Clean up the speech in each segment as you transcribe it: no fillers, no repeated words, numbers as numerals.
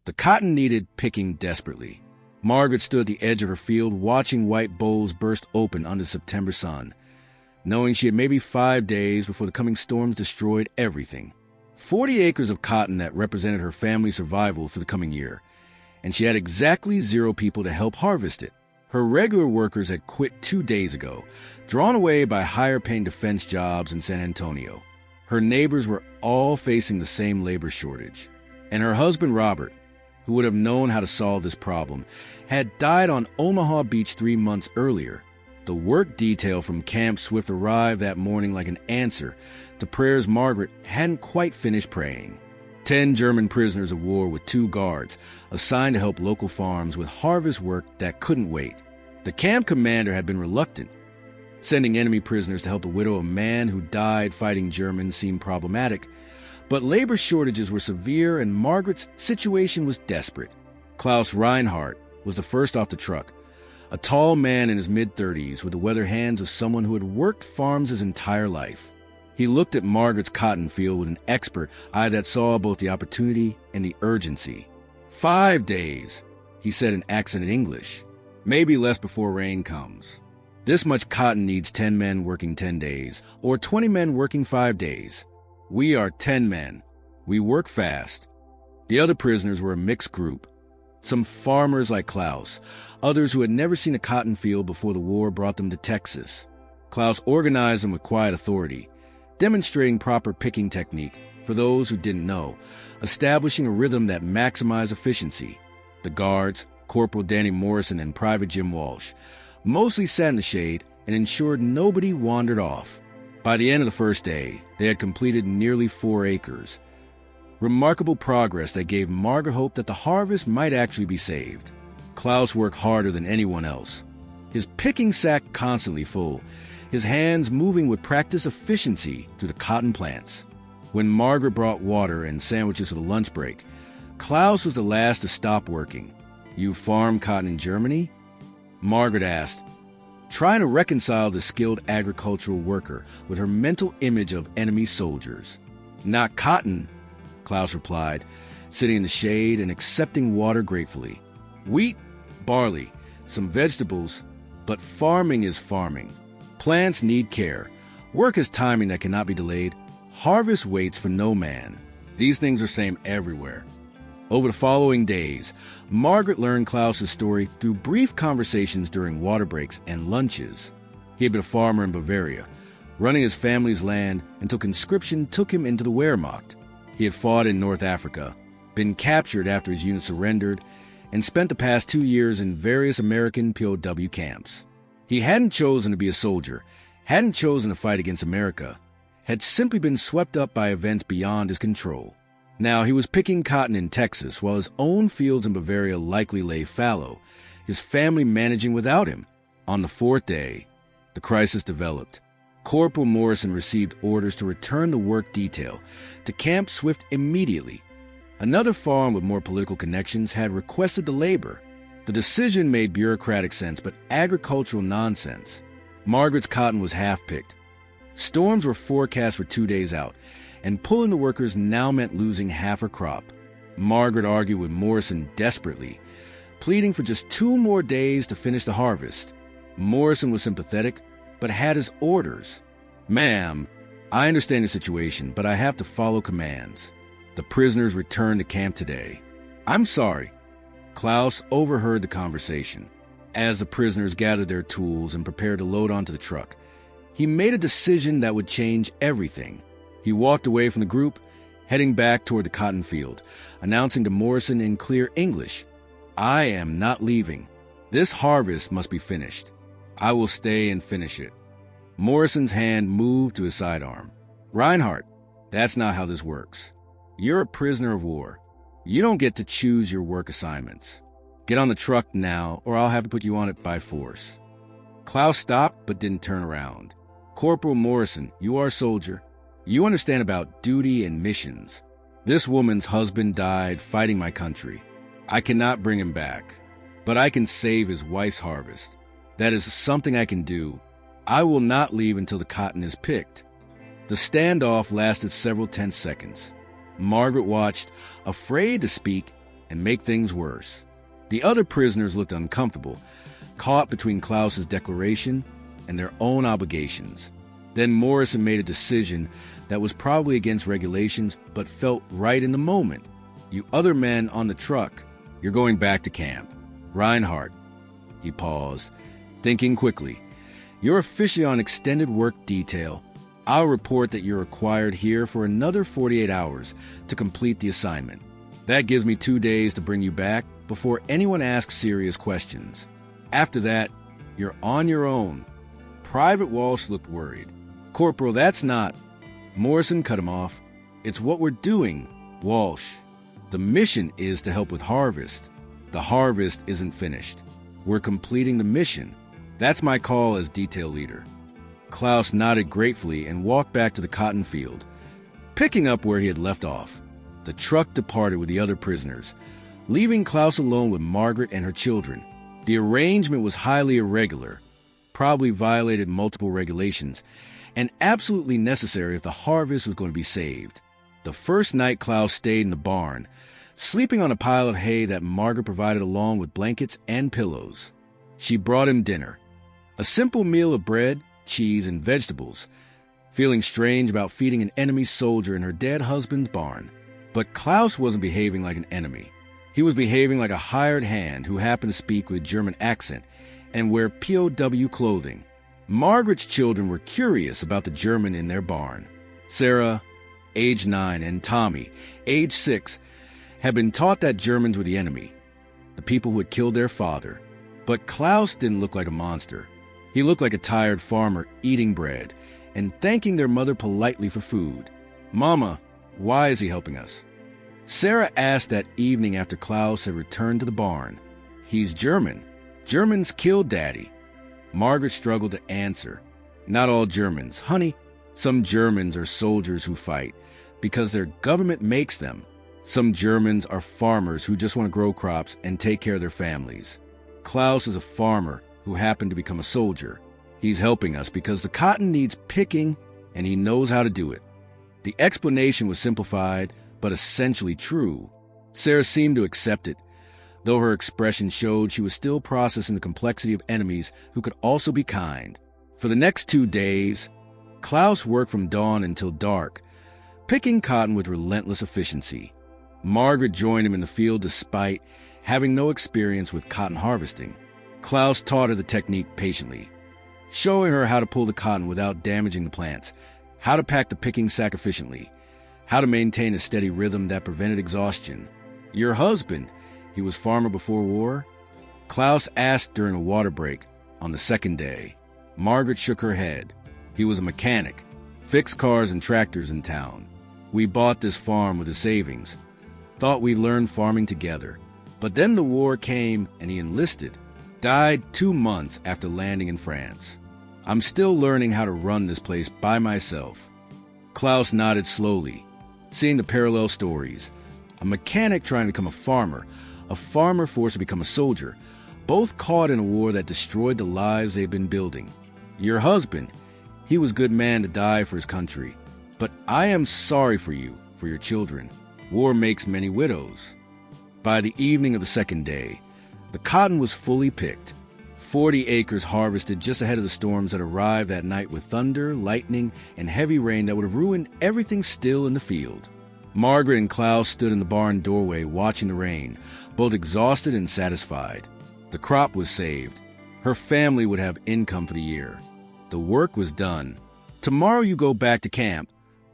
The cotton needed picking desperately. Margaret stood at the edge of her field, watching white bolls burst open under the September sun, knowing she had maybe 5 days before the coming storms destroyed everything. 40 acres of cotton that represented her family's survival for the coming year, and she had exactly 0 people to help harvest it. Her regular workers had quit 2 days ago, drawn away by higher-paying defense jobs in San Antonio. Her neighbors were all facing the same labor shortage, and her husband Robert, who would have known how to solve this problem, had died on Omaha Beach 3 months earlier. The work detail from Camp Swift arrived that morning like an answer to prayers Margaret hadn't quite finished praying. 10 German prisoners of war with 2 guards, assigned to help local farms with harvest work that couldn't wait. The camp commander had been reluctant. Sending enemy prisoners to help the widow of a man who died fighting Germans seemed problematic, but labor shortages were severe and Margaret's situation was desperate. Klaus Reinhardt was the first off the truck, a tall man in his mid-30s with the weather hands of someone who had worked farms his entire life. He looked at Margaret's cotton field with an expert eye that saw both the opportunity and the urgency. 5 days, he said in accented English. Maybe less before rain comes. This much cotton needs 10 men working 10 days, or 20 men working 5 days. We are 10 men. We work fast. The other prisoners were a mixed group. Some farmers like Klaus, others who had never seen a cotton field before the war brought them to Texas. Klaus organized them with quiet authority, demonstrating proper picking technique for those who didn't know, establishing a rhythm that maximized efficiency. The guards, Corporal Danny Morrison and Private Jim Walsh, mostly sat in the shade and ensured nobody wandered off. By the end of the first day, they had completed nearly 4 acres. Remarkable progress that gave Margaret hope that the harvest might actually be saved. Klaus worked harder than anyone else, his picking sack constantly full, his hands moving with practiced efficiency through the cotton plants. When Margaret brought water and sandwiches for the lunch break, Klaus was the last to stop working. "You farm cotton in Germany?" Margaret asked, trying to reconcile the skilled agricultural worker with her mental image of enemy soldiers. "Not cotton," Klaus replied, sitting in the shade and accepting water gratefully. "Wheat, barley, some vegetables, but farming is farming. Plants need care. Work is timing that cannot be delayed. Harvest waits for no man. These things are same everywhere." Over the following days, Margaret learned Klaus's story through brief conversations during water breaks and lunches. He had been a farmer in Bavaria, running his family's land until conscription took him into the Wehrmacht. He had fought in North Africa, been captured after his unit surrendered, and spent the past 2 years in various American POW camps. He hadn't chosen to be a soldier, hadn't chosen to fight against America, had simply been swept up by events beyond his control. Now he was picking cotton in Texas while his own fields in Bavaria likely lay fallow, his family managing without him. On the 4th day, the crisis developed. Corporal Morrison received orders to return the work detail to Camp Swift immediately. Another farm with more political connections had requested the labor. The decision made bureaucratic sense, but agricultural nonsense. Margaret's cotton was half-picked. Storms were forecast for 2 days out, and pulling the workers now meant losing half her crop. Margaret argued with Morrison desperately, pleading for just 2 more days to finish the harvest. Morrison was sympathetic, but had his orders. "Ma'am, I understand the situation, but I have to follow commands. The prisoners returned to camp today." "I'm sorry." Klaus overheard the conversation. As the prisoners gathered their tools and prepared to load onto the truck, he made a decision that would change everything. He walked away from the group, heading back toward the cotton field, announcing to Morrison in clear English, "I am not leaving. This harvest must be finished. I will stay and finish it." Morrison's hand moved to his sidearm. "Reinhardt, that's not how this works. You're a prisoner of war. You don't get to choose your work assignments. Get on the truck now, or I'll have to put you on it by force." Klaus stopped but didn't turn around. "Corporal Morrison, you are a soldier. You understand about duty and missions. This woman's husband died fighting my country. I cannot bring him back, but I can save his wife's harvest. That is something I can do. I will not leave until the cotton is picked." The standoff lasted several tense seconds. Margaret watched, afraid to speak, and make things worse. The other prisoners looked uncomfortable, caught between Klaus's declaration and their own obligations. Then Morrison made a decision that was probably against regulations but felt right in the moment. "You other men on the truck, you're going back to camp. Reinhardt," he paused, thinking quickly, "you're officially on extended work detail. I'll report that you're required here for another 48 hours to complete the assignment. That gives me 2 days to bring you back before anyone asks serious questions. After that, you're on your own." Private Walsh looked worried. "Corporal, that's not—" Morrison cut him off. "It's what we're doing, Walsh. The mission is to help with harvest. The harvest isn't finished. We're completing the mission. That's my call as detail leader." Klaus nodded gratefully and walked back to the cotton field, picking up where he had left off. The truck departed with the other prisoners, leaving Klaus alone with Margaret and her children. The arrangement was highly irregular, probably violated multiple regulations, and absolutely necessary if the harvest was going to be saved. The first night Klaus stayed in the barn, sleeping on a pile of hay that Margaret provided along with blankets and pillows. She brought him dinner, a simple meal of bread, cheese, and vegetables, feeling strange about feeding an enemy soldier in her dead husband's barn. But Klaus wasn't behaving like an enemy. He was behaving like a hired hand who happened to speak with a German accent and wear POW clothing. Margaret's children were curious about the German in their barn. Sarah, age 9, and Tommy, age 6, had been taught that Germans were the enemy, the people who had killed their father. But Klaus didn't look like a monster. He looked like a tired farmer eating bread and thanking their mother politely for food. "Mama, why is he helping us?" Sarah asked that evening after Klaus had returned to the barn. "He's German. Germans killed Daddy." Margaret struggled to answer. "Not all Germans, honey. Some Germans are soldiers who fight because their government makes them. Some Germans are farmers who just want to grow crops and take care of their families. Klaus is a farmer who happened to become a soldier. He's helping us because the cotton needs picking and he knows how to do it." The explanation was simplified, but essentially true. Sarah seemed to accept it, though her expression showed she was still processing the complexity of enemies who could also be kind. For the next 2 days, Klaus worked from dawn until dark, picking cotton with relentless efficiency. Margaret joined him in the field despite having no experience with cotton harvesting. Klaus taught her the technique patiently, showing her how to pull the cotton without damaging the plants, how to pack the picking sack efficiently, how to maintain a steady rhythm that prevented exhaustion. "Your husband, he was farmer before war?" Klaus asked during a water break on the second day. Margaret shook her head. "He was a mechanic, fixed cars and tractors in town. We bought this farm with his savings. Thought we'd learn farming together. But then the war came and he enlisted. Died 2 months after landing in France. I'm still learning how to run this place by myself." Klaus nodded slowly, seeing the parallel stories. A mechanic trying to become a farmer forced to become a soldier, both caught in a war that destroyed the lives they've been building. "Your husband, he was a good man to die for his country. But I am sorry for you, for your children. War makes many widows." By the evening of the second day, the cotton was fully picked. 40 acres harvested just ahead of the storms that arrived that night with thunder, lightning, and heavy rain that would have ruined everything still in the field. Margaret and Klaus stood in the barn doorway watching the rain, both exhausted and satisfied. The crop was saved. Her family would have income for the year. The work was done. "Tomorrow you go back to camp,"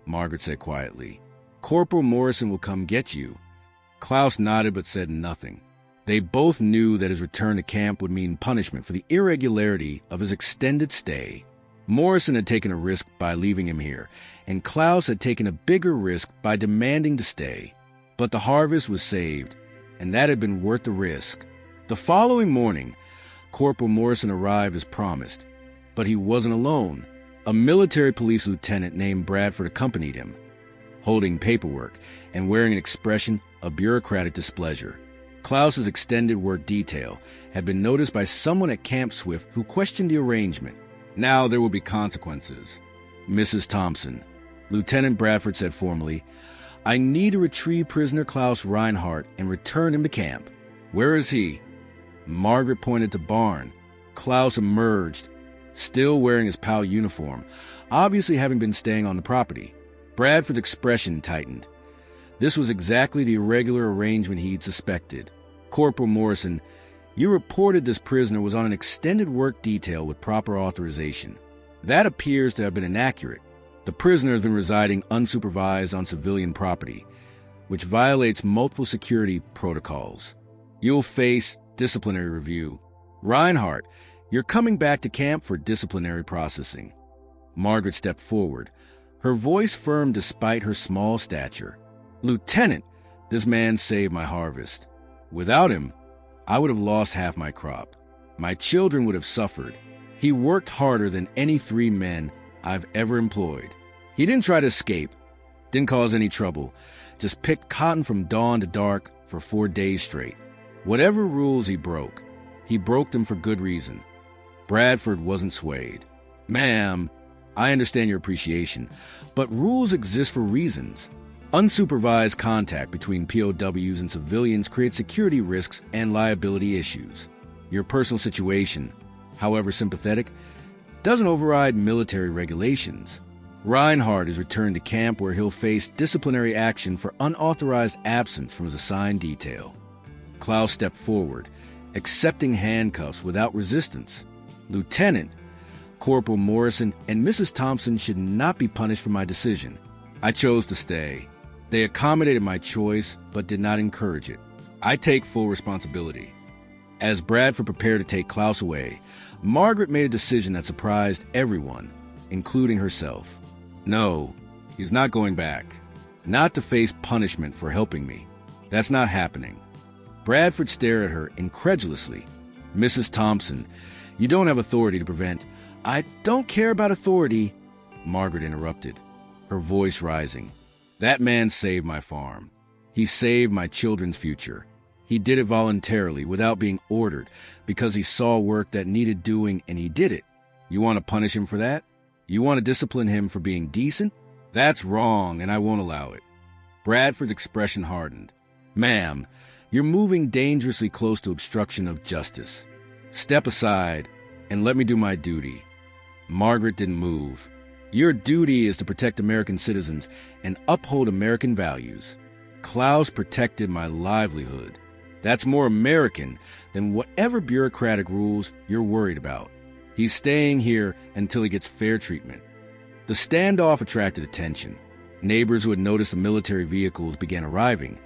Margaret said quietly. "Corporal Morrison will come get you." Klaus nodded but said nothing. They both knew that his return to camp would mean punishment for the irregularity of his extended stay. Morrison had taken a risk by leaving him here, and Klaus had taken a bigger risk by demanding to stay. But the harvest was saved, and that had been worth the risk. The following morning, Corporal Morrison arrived as promised, but he wasn't alone. A military police lieutenant named Bradford accompanied him, holding paperwork and wearing an expression of bureaucratic displeasure. Klaus's extended work detail had been noticed by someone at Camp Swift who questioned the arrangement. "Now there will be consequences. Mrs. Thompson," Lieutenant Bradford said formally, I need to retrieve prisoner Klaus Reinhardt and return him to camp. Where is he? Margaret pointed to barn. Klaus emerged, still wearing his POW uniform, obviously having been staying on the property. Bradford's expression tightened. This was exactly the irregular arrangement he'd suspected. Corporal Morrison, you reported this prisoner was on an extended work detail with proper authorization. That appears to have been inaccurate. The prisoner has been residing unsupervised on civilian property, which violates multiple security protocols. You'll face disciplinary review. Reinhardt, you're coming back to camp for disciplinary processing. Margaret stepped forward, her voice firm despite her small stature. Lieutenant, this man saved my harvest. Without him, I would have lost half my crop. My children would have suffered. He worked harder than any 3 men I've ever employed. He didn't try to escape, didn't cause any trouble, just picked cotton from dawn to dark for 4 days straight. Whatever rules he broke them for good reason. Bradford wasn't swayed. Ma'am, I understand your appreciation, but rules exist for reasons. Unsupervised contact between POWs and civilians creates security risks and liability issues. Your personal situation, however sympathetic, doesn't override military regulations. Reinhardt is returned to camp where he'll face disciplinary action for unauthorized absence from his assigned detail. Klaus stepped forward, accepting handcuffs without resistance. Lieutenant, Corporal Morrison and Mrs. Thompson should not be punished for my decision. I chose to stay. They accommodated my choice, but did not encourage it. I take full responsibility. As Bradford prepared to take Klaus away, Margaret made a decision that surprised everyone, including herself. No, he's not going back. Not to face punishment for helping me. That's not happening. Bradford stared at her incredulously. Mrs. Thompson, you don't have authority to prevent. I don't care about authority, Margaret interrupted, her voice rising. That man saved my farm. He saved my children's future. He did it voluntarily, without being ordered, because he saw work that needed doing and he did it. You want to punish him for that? You want to discipline him for being decent? That's wrong, and I won't allow it. Bradford's expression hardened. Ma'am, you're moving dangerously close to obstruction of justice. Step aside and let me do my duty. Margaret didn't move. Your duty is to protect American citizens and uphold American values. Klaus protected my livelihood. That's more American than whatever bureaucratic rules you're worried about. He's staying here until he gets fair treatment. The standoff attracted attention. Neighbors who had noticed the military vehicles began arriving,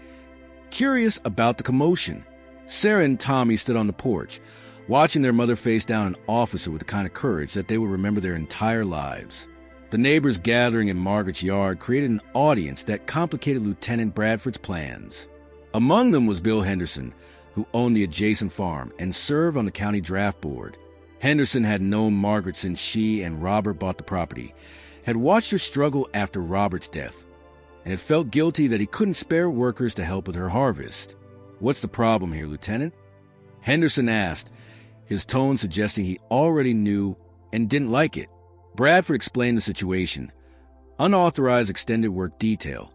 curious about the commotion. Sarah and Tommy stood on the porch, watching their mother face down an officer with the kind of courage that they would remember their entire lives. The neighbors gathering in Margaret's yard created an audience that complicated Lieutenant Bradford's plans. Among them was Bill Henderson, who owned the adjacent farm and served on the county draft board. Henderson had known Margaret since she and Robert bought the property, had watched her struggle after Robert's death, and had felt guilty that he couldn't spare workers to help with her harvest. What's the problem here, Lieutenant? Henderson asked, his tone suggesting he already knew and didn't like it. Bradford explained the situation. Unauthorized extended work detail,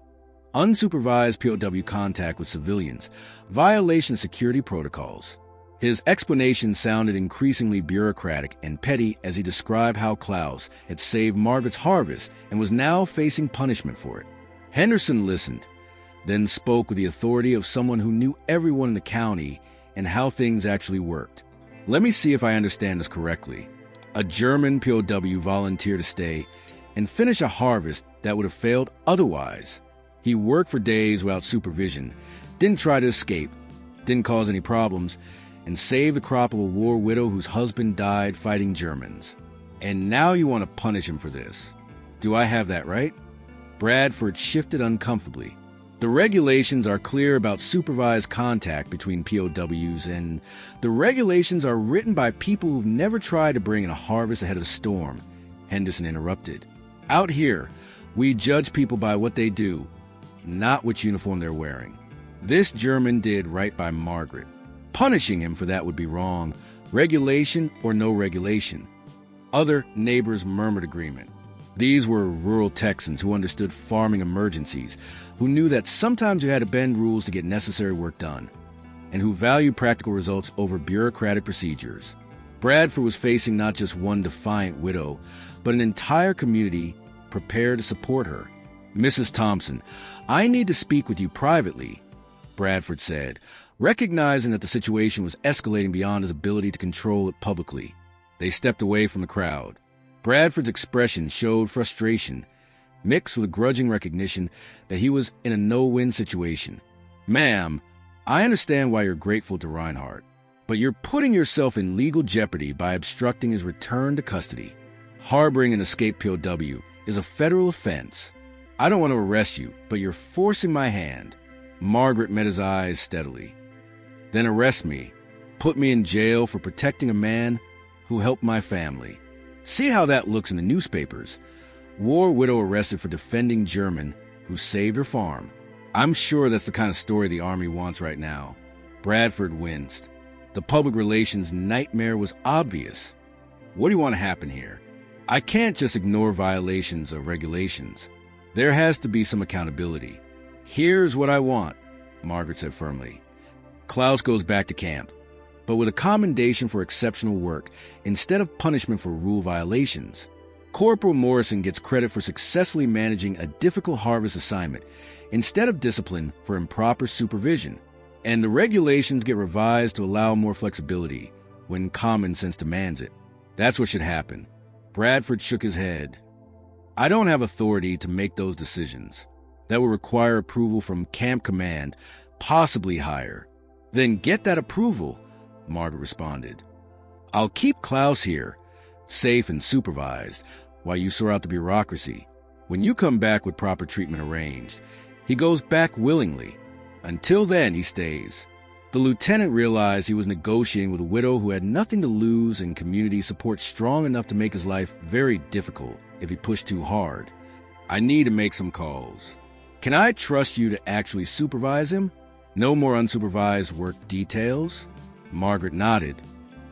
unsupervised POW contact with civilians, violation of security protocols. His explanation sounded increasingly bureaucratic and petty as he described how Klaus had saved Margaret's harvest and was now facing punishment for it. Henderson listened, then spoke with the authority of someone who knew everyone in the county and how things actually worked. Let me see if I understand this correctly. A German POW volunteered to stay and finish a harvest that would have failed otherwise. He worked for days without supervision, didn't try to escape, didn't cause any problems, and saved the crop of a war widow whose husband died fighting Germans. And now you want to punish him for this. Do I have that right? Bradford shifted uncomfortably. The regulations are clear about supervised contact between POWs, and the regulations are written by people who've never tried to bring in a harvest ahead of a storm, Henderson interrupted. Out here, we judge people by what they do, not which uniform they're wearing. This German did right by Margaret. Punishing him for that would be wrong, regulation or no regulation. Other neighbors murmured agreement. These were rural Texans who understood farming emergencies, who knew that sometimes you had to bend rules to get necessary work done, and who valued practical results over bureaucratic procedures. Bradford was facing not just one defiant widow, but an entire community prepared to support her. "Mrs. Thompson, I need to speak with you privately," Bradford said, recognizing that the situation was escalating beyond his ability to control it publicly. They stepped away from the crowd. Bradford's expression showed frustration, mixed with a grudging recognition that he was in a no-win situation. "Ma'am, I understand why you're grateful to Reinhardt, but you're putting yourself in legal jeopardy by obstructing his return to custody. Harboring an escaped POW is a federal offense. I don't want to arrest you, but you're forcing my hand." Margaret met his eyes steadily. "Then arrest me. Put me in jail for protecting a man who helped my family. See how that looks in the newspapers. War widow arrested for defending German who saved her farm. I'm sure that's the kind of story the Army wants right now." Bradford winced. The public relations nightmare was obvious. "What do you want to happen here? I can't just ignore violations of regulations. There has to be some accountability." "Here's what I want," Margaret said firmly. Klaus goes back to camp, but with a commendation for exceptional work instead of punishment for rule violations. Corporal Morrison gets credit for successfully managing a difficult harvest assignment instead of discipline for improper supervision. And the regulations get revised to allow more flexibility when common sense demands it. That's what should happen. Bradford shook his head. "I don't have authority to make those decisions. That would require approval from Camp Command, possibly higher." "Then get that approval," Margaret responded. "I'll keep Klaus here, safe and supervised, while you sort out the bureaucracy. When you come back with proper treatment arranged, he goes back willingly. Until then, he stays." The lieutenant realized he was negotiating with a widow who had nothing to lose and community support strong enough to make his life very difficult if he pushed too hard. "I need to make some calls. Can I trust you to actually supervise him? No more unsupervised work details?" Margaret nodded.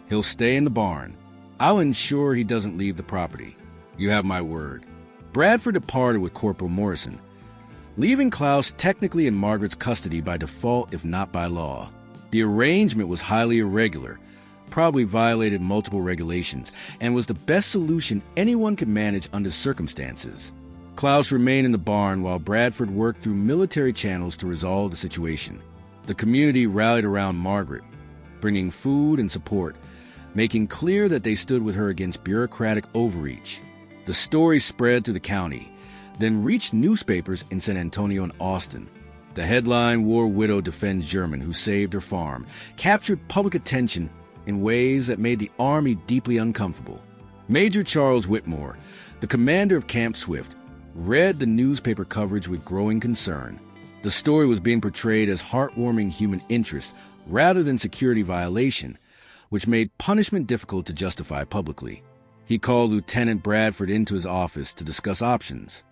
"He'll stay in the barn. I'll ensure he doesn't leave the property. You have my word." Bradford departed with Corporal Morrison, leaving Klaus technically in Margaret's custody by default if not by law. The arrangement was highly irregular, probably violated multiple regulations, and was the best solution anyone could manage under circumstances. Klaus remained in the barn while Bradford worked through military channels to resolve the situation. The community rallied around Margaret, bringing food and support, making clear that they stood with her against bureaucratic overreach. The story spread through the county, then reached newspapers in San Antonio and Austin. The headline, "War Widow Defends German Who Saved Her Farm," captured public attention in ways that made the Army deeply uncomfortable. Major Charles Whitmore, the commander of Camp Swift, read the newspaper coverage with growing concern. The story was being portrayed as heartwarming human interest rather than security violation, which made punishment difficult to justify publicly. He called Lieutenant Bradford into his office to discuss options.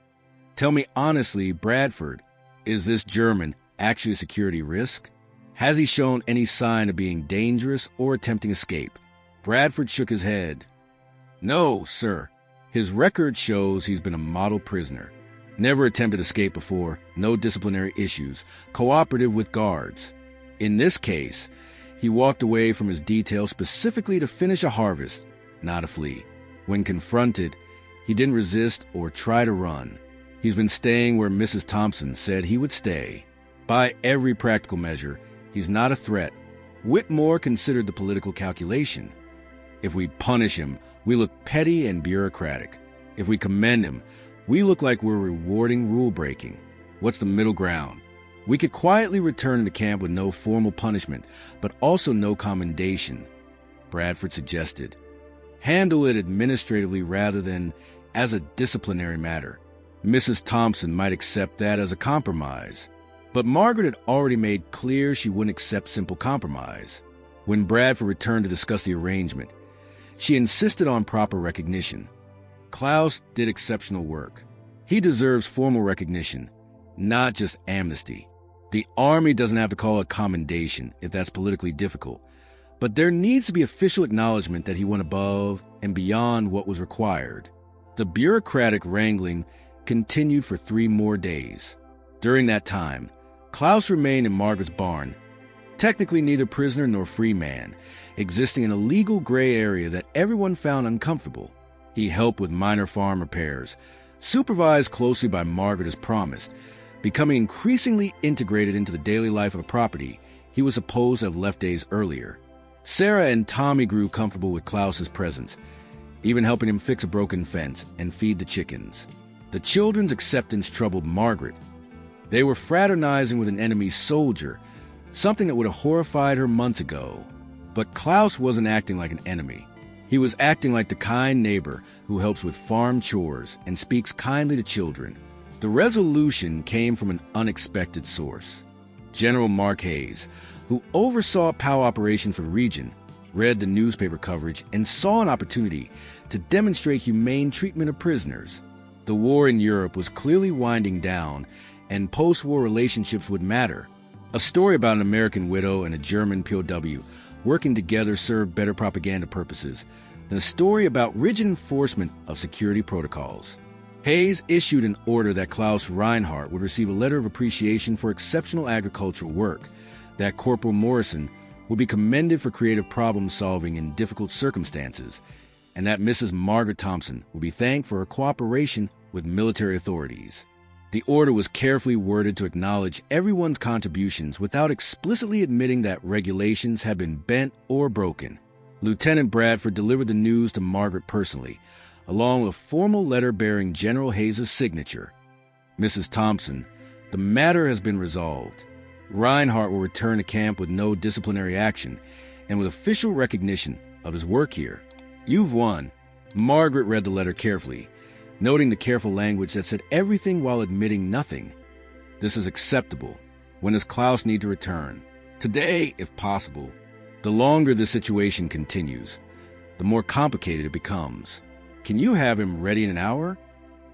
"Tell me honestly, Bradford, is this German actually a security risk? Has he shown any sign of being dangerous or attempting escape?" Bradford shook his head. "No, sir. His record shows he's been a model prisoner. Never attempted escape before, no disciplinary issues, cooperative with guards. In this case, he walked away from his detail specifically to finish a harvest, not to flee. When confronted, he didn't resist or try to run. He's been staying where Mrs. Thompson said he would stay. By every practical measure, he's not a threat." Whitmore considered the political calculation. "If we punish him, we look petty and bureaucratic. If we commend him, we look like we're rewarding rule-breaking. What's the middle ground? We could quietly return to camp with no formal punishment, but also no commendation," Bradford suggested. "Handle it administratively rather than as a disciplinary matter. Mrs. Thompson might accept that as a compromise." But Margaret had already made clear she wouldn't accept simple compromise. When Bradford returned to discuss the arrangement, she insisted on proper recognition. "Klaus did exceptional work. He deserves formal recognition, not just amnesty. The Army doesn't have to call it commendation if that's politically difficult, but there needs to be official acknowledgement that he went above and beyond what was required." The bureaucratic wrangling continued for 3 more days. During that time, Klaus remained in Margaret's barn, technically neither prisoner nor free man, existing in a legal gray area that everyone found uncomfortable. He helped with minor farm repairs, supervised closely by Margaret as promised, becoming increasingly integrated into the daily life of the property he was supposed to have left days earlier. Sarah and Tommy grew comfortable with Klaus's presence, even helping him fix a broken fence and feed the chickens. The children's acceptance troubled Margaret. They were fraternizing with an enemy soldier, something that would have horrified her months ago. But Klaus wasn't acting like an enemy. He was acting like the kind neighbor who helps with farm chores and speaks kindly to children. The resolution came from an unexpected source. General Mark Hayes, who oversaw POW operation for the region, read the newspaper coverage and saw an opportunity to demonstrate humane treatment of prisoners. The war in Europe was clearly winding down, and post-war relationships would matter. A story about an American widow and a German POW working together served better propaganda purposes than a story about rigid enforcement of security protocols. Hayes issued an order that Klaus Reinhardt would receive a letter of appreciation for exceptional agricultural work, that Corporal Morrison would be commended for creative problem-solving in difficult circumstances, and that Mrs. Margaret Thompson would be thanked for her cooperation with military authorities. The order was carefully worded to acknowledge everyone's contributions without explicitly admitting that regulations had been bent or broken. Lieutenant Bradford delivered the news to Margaret personally, along with a formal letter bearing General Hayes' signature. Mrs. Thompson, the matter has been resolved. Reinhardt will return to camp with no disciplinary action and with official recognition of his work here. You've won. Margaret read the letter carefully, noting the careful language that said everything while admitting nothing. This is acceptable. When does Klaus need to return? Today, if possible. The longer the situation continues, the more complicated it becomes. Can you have him ready in an hour?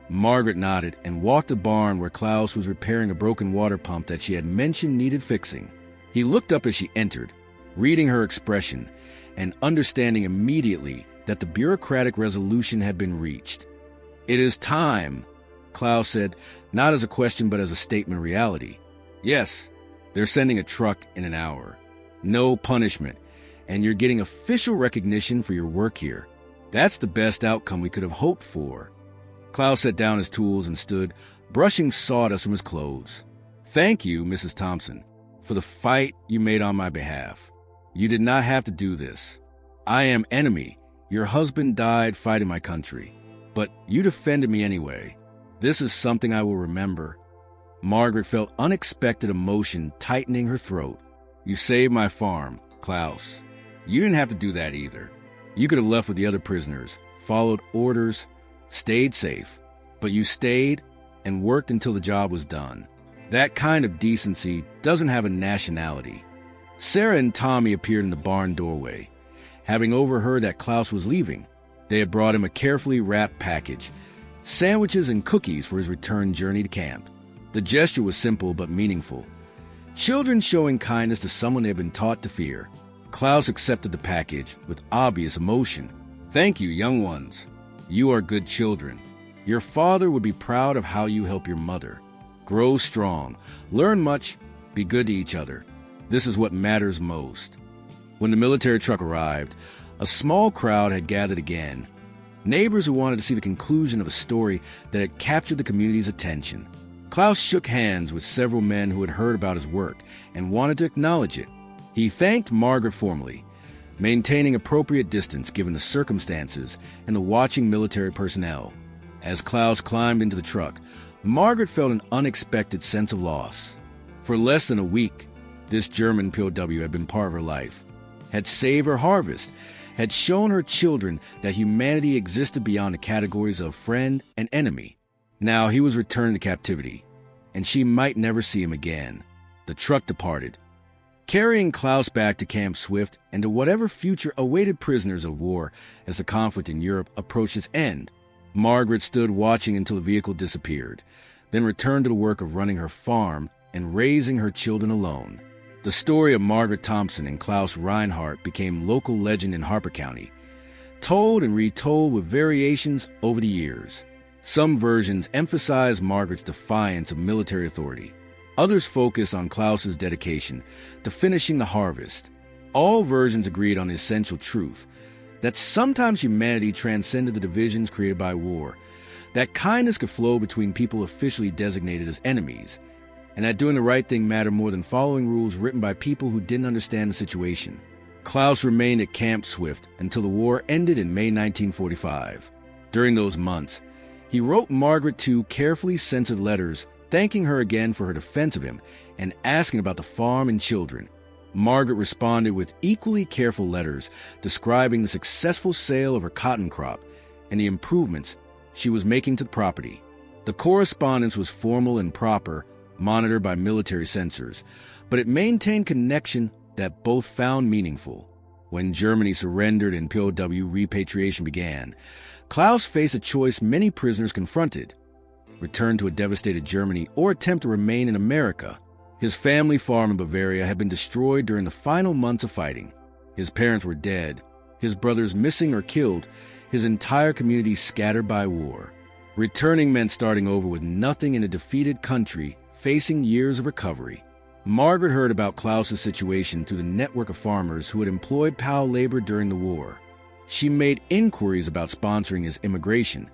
Margaret nodded and walked to the barn where Klaus was repairing a broken water pump that she had mentioned needed fixing. He looked up as she entered, reading her expression and understanding immediately that the bureaucratic resolution had been reached. "It is time," Klaus said, not as a question but as a statement of reality. "Yes, they're sending a truck in an hour. No punishment, and you're getting official recognition for your work here. That's the best outcome we could have hoped for." Klaus set down his tools and stood, brushing sawdust from his clothes. "Thank you, Mrs. Thompson, for the fight you made on my behalf. You did not have to do this. I am enemy. Your husband died fighting my country. But you defended me anyway. This is something I will remember." Margaret felt unexpected emotion tightening her throat. "You saved my farm, Klaus. You didn't have to do that either. You could have left with the other prisoners, followed orders, stayed safe. But you stayed and worked until the job was done. That kind of decency doesn't have a nationality." Sarah and Tommy appeared in the barn doorway, having overheard that Klaus was leaving. They had brought him a carefully wrapped package, sandwiches and cookies for his return journey to camp. The gesture was simple but meaningful. Children showing kindness to someone they had been taught to fear. Klaus accepted the package with obvious emotion. "Thank you, young ones. You are good children. Your father would be proud of how you help your mother. Grow strong, learn much, be good to each other. This is what matters most." When the military truck arrived, a small crowd had gathered again. Neighbors who wanted to see the conclusion of a story that had captured the community's attention. Klaus shook hands with several men who had heard about his work and wanted to acknowledge it. He thanked Margaret formally, maintaining appropriate distance given the circumstances and the watching military personnel. As Klaus climbed into the truck, Margaret felt an unexpected sense of loss. For less than a week, this German POW had been part of her life, had saved her harvest, had shown her children that humanity existed beyond the categories of friend and enemy. Now he was returned to captivity, and she might never see him again. The truck departed, carrying Klaus back to Camp Swift and to whatever future awaited prisoners of war as the conflict in Europe approached its end. Margaret stood watching until the vehicle disappeared, then returned to the work of running her farm and raising her children alone. The story of Margaret Thompson and Klaus Reinhardt became local legend in Harper County, told and retold with variations over the years. Some versions emphasize Margaret's defiance of military authority. Others focus on Klaus's dedication to finishing the harvest. All versions agreed on the essential truth that sometimes humanity transcended the divisions created by war, that kindness could flow between people officially designated as enemies, and that doing the right thing mattered more than following rules written by people who didn't understand the situation. Klaus remained at Camp Swift until the war ended in May 1945. During those months, he wrote Margaret two carefully censored letters thanking her again for her defense of him and asking about the farm and children. Margaret responded with equally careful letters describing the successful sale of her cotton crop and the improvements she was making to the property. The correspondence was formal and proper, monitored by military censors, but it maintained connection that both found meaningful. When Germany surrendered and POW repatriation began, Klaus faced a choice many prisoners confronted: return to a devastated Germany or attempt to remain in America. His family farm in Bavaria had been destroyed during the final months of fighting. His parents were dead, his brothers missing or killed, his entire community scattered by war. Returning meant starting over with nothing in a defeated country, facing years of recovery. Margaret heard about Klaus's situation through the network of farmers who had employed POW labor during the war. She made inquiries about sponsoring his immigration,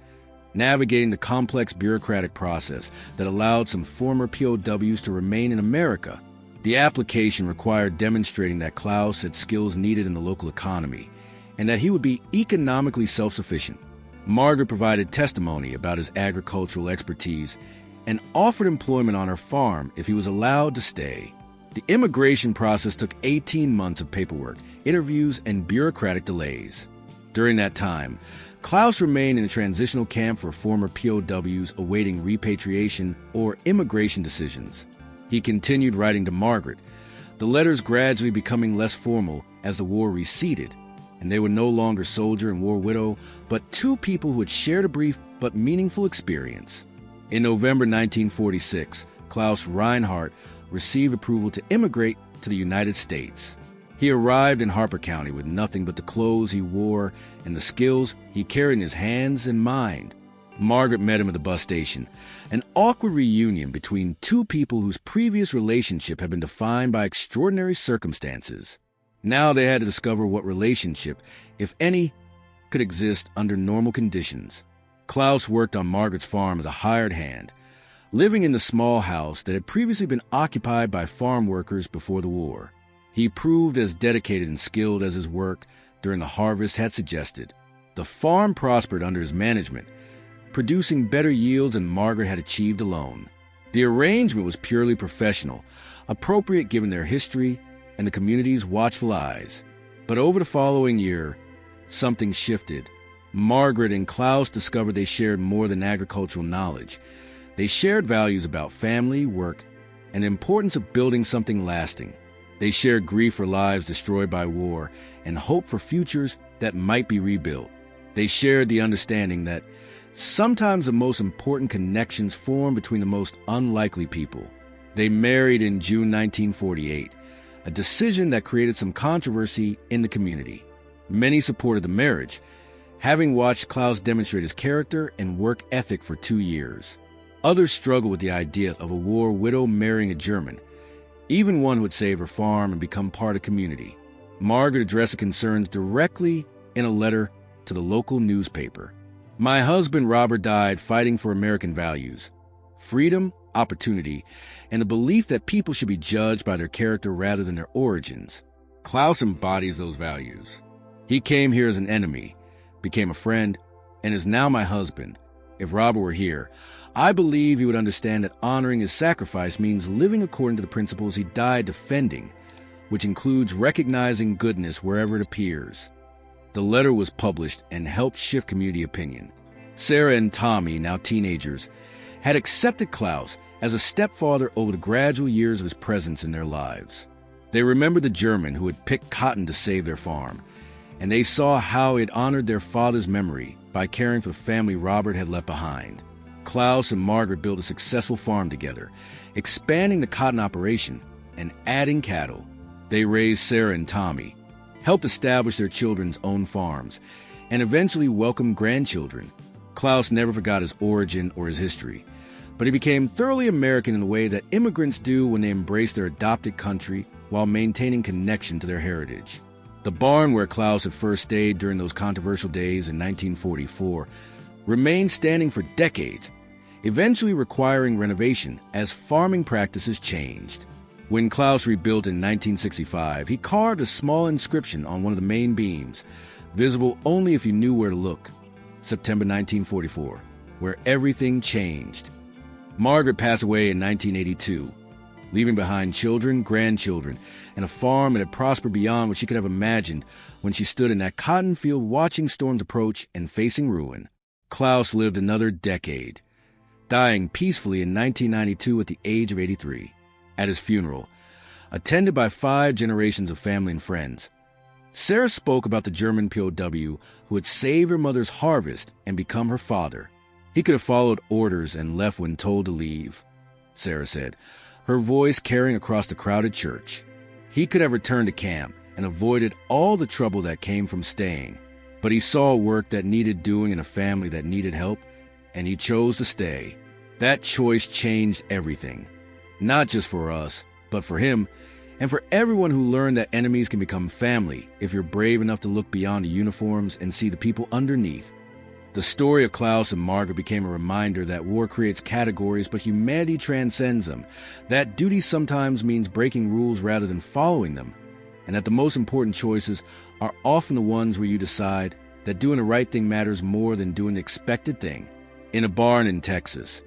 navigating the complex bureaucratic process that allowed some former POWs to remain in America. The application required demonstrating that Klaus had skills needed in the local economy and that he would be economically self-sufficient. Margaret provided testimony about his agricultural expertise and offered employment on her farm if he was allowed to stay. The immigration process took 18 months of paperwork, interviews, and bureaucratic delays. During that time, Klaus remained in a transitional camp for former POWs awaiting repatriation or immigration decisions. He continued writing to Margaret, the letters gradually becoming less formal as the war receded, and they were no longer soldier and war widow, but two people who had shared a brief but meaningful experience. In November 1946, Klaus Reinhardt received approval to immigrate to the United States. He arrived in Harper County with nothing but the clothes he wore and the skills he carried in his hands and mind. Margaret met him at the bus station, an awkward reunion between two people whose previous relationship had been defined by extraordinary circumstances. Now they had to discover what relationship, if any, could exist under normal conditions. Klaus worked on Margaret's farm as a hired hand, living in the small house that had previously been occupied by farm workers before the war. He proved as dedicated and skilled as his work during the harvest had suggested. The farm prospered under his management, producing better yields than Margaret had achieved alone. The arrangement was purely professional, appropriate given their history and the community's watchful eyes. But over the following year, something shifted. Margaret and Klaus discovered they shared more than agricultural knowledge. They shared values about family, work, and the importance of building something lasting. They shared grief for lives destroyed by war and hope for futures that might be rebuilt. They shared the understanding that sometimes the most important connections form between the most unlikely people. They married in June 1948, a decision that created some controversy in the community. Many supported the marriage, having watched Klaus demonstrate his character and work ethic for 2 years. Others struggled with the idea of a war widow marrying a German, even one who would save her farm and become part of the community. Margaret addressed the concerns directly in a letter to the local newspaper. My husband Robert died fighting for American values, freedom, opportunity, and the belief that people should be judged by their character rather than their origins. Klaus embodies those values. He came here as an enemy, became a friend, and is now my husband. If Robert were here, I believe he would understand that honoring his sacrifice means living according to the principles he died defending, which includes recognizing goodness wherever it appears. The letter was published and helped shift community opinion. Sarah and Tommy, now teenagers, had accepted Klaus as a stepfather over the gradual years of his presence in their lives. They remembered the German who had picked cotton to save their farm, and they saw how he had honored their father's memory by caring for the family Robert had left behind. Klaus and Margaret built a successful farm together, expanding the cotton operation and adding cattle. They raised Sarah and Tommy, helped establish their children's own farms, and eventually welcomed grandchildren. Klaus never forgot his origin or his history, but he became thoroughly American in the way that immigrants do when they embrace their adopted country while maintaining connection to their heritage. The barn where Klaus had first stayed during those controversial days in 1944 remained standing for decades, eventually requiring renovation as farming practices changed. When Klaus rebuilt in 1965, he carved a small inscription on one of the main beams, visible only if you knew where to look. September 1944, where everything changed. Margaret passed away in 1982, leaving behind children, grandchildren, and a farm that had prospered beyond what she could have imagined when she stood in that cotton field watching storms approach and facing ruin. Klaus lived another decade, dying peacefully in 1992 at the age of 83. At his funeral, attended by 5 generations of family and friends, Sarah spoke about the German POW who had saved her mother's harvest and become her father. He could have followed orders and left when told to leave, Sarah said, her voice carrying across the crowded church. He could have returned to camp and avoided all the trouble that came from staying, but he saw work that needed doing in a family that needed help, and he chose to stay. That choice changed everything, not just for us, but for him, and for everyone who learned that enemies can become family if you're brave enough to look beyond the uniforms and see the people underneath. The story of Klaus and Margaret became a reminder that war creates categories, but humanity transcends them, that duty sometimes means breaking rules rather than following them, and that the most important choices are often the ones where you decide that doing the right thing matters more than doing the expected thing. In a barn in Texas,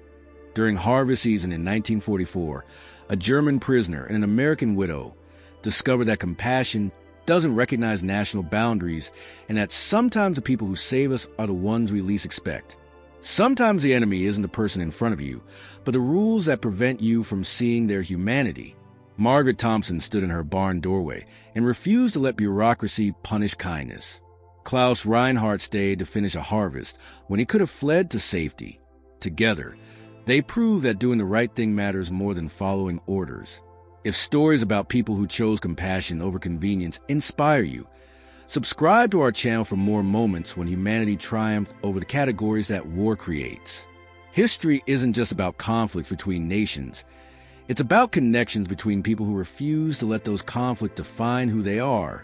during harvest season in 1944, a German prisoner and an American widow discovered that compassion doesn't recognize national boundaries and that sometimes the people who save us are the ones we least expect. Sometimes the enemy isn't the person in front of you, but the rules that prevent you from seeing their humanity. Margaret Thompson stood in her barn doorway and refused to let bureaucracy punish kindness. Klaus Reinhardt stayed to finish a harvest when he could have fled to safety. Together, they prove that doing the right thing matters more than following orders. If stories about people who chose compassion over convenience inspire you, subscribe to our channel for more moments when humanity triumphed over the categories that war creates. History isn't just about conflict between nations. It's about connections between people who refuse to let those conflicts define who they are.